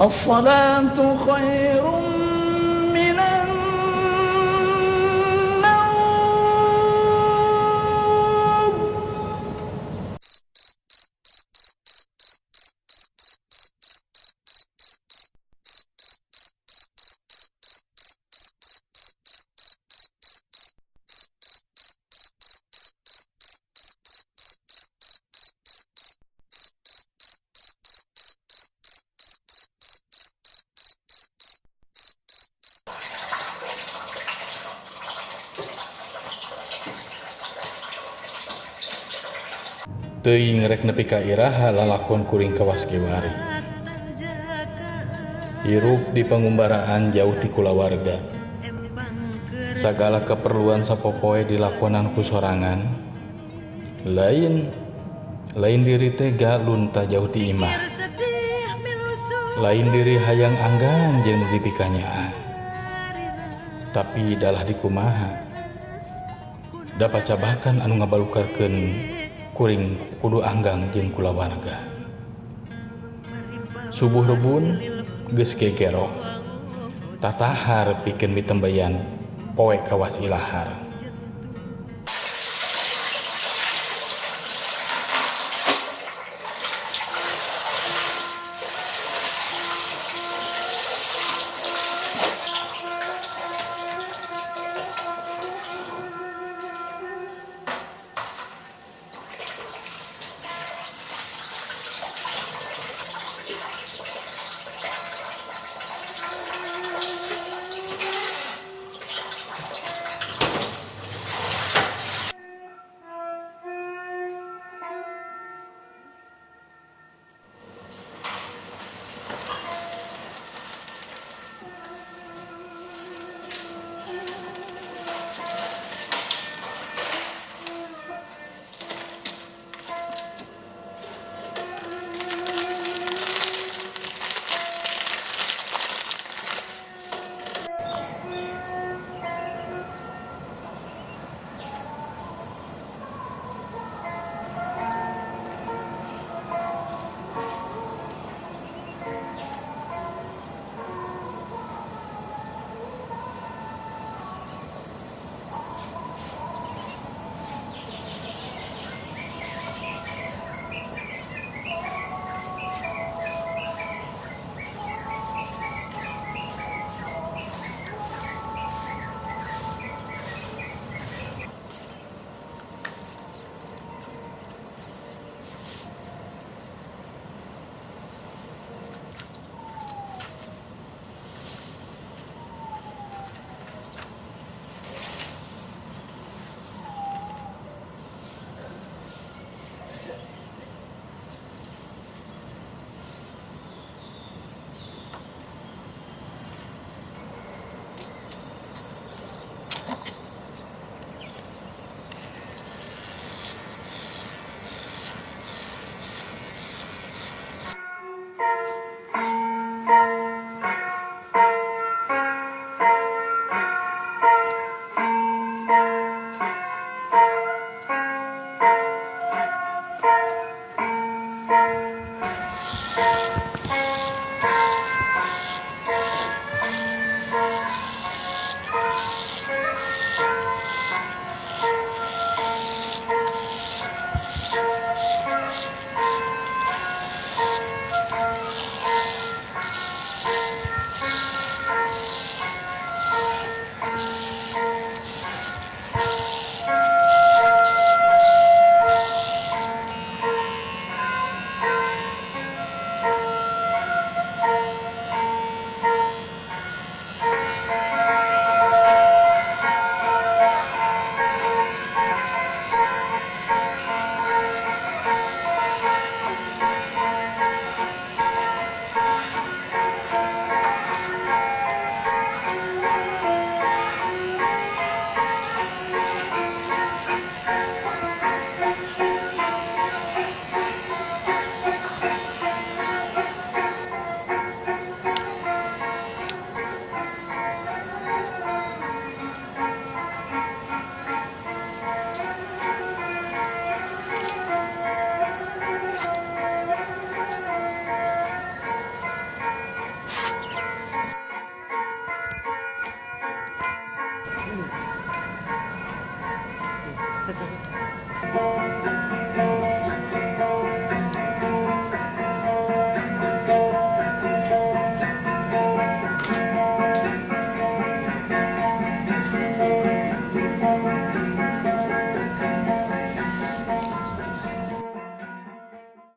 الصلاة خير من النوم. Teuing rek nepi ka iraha lalakon kuring kawas kiwari. Hirup di pangumbaraan jauh ti kulawarga. Sagala keperluan sapopoe dilakonan ku sorangan. Lain diri tega lunta jauh ti imah. Lain diri hayang anggan jeung dipikanyaan. Tapi dalah dikumaha. Da pacabakan anu ngabalukarkeun kuring kudu anggang jeung kulawarga. Subuh rebun geus gegerok. Tatahar pikeun mitembayan poe kawas ilahar.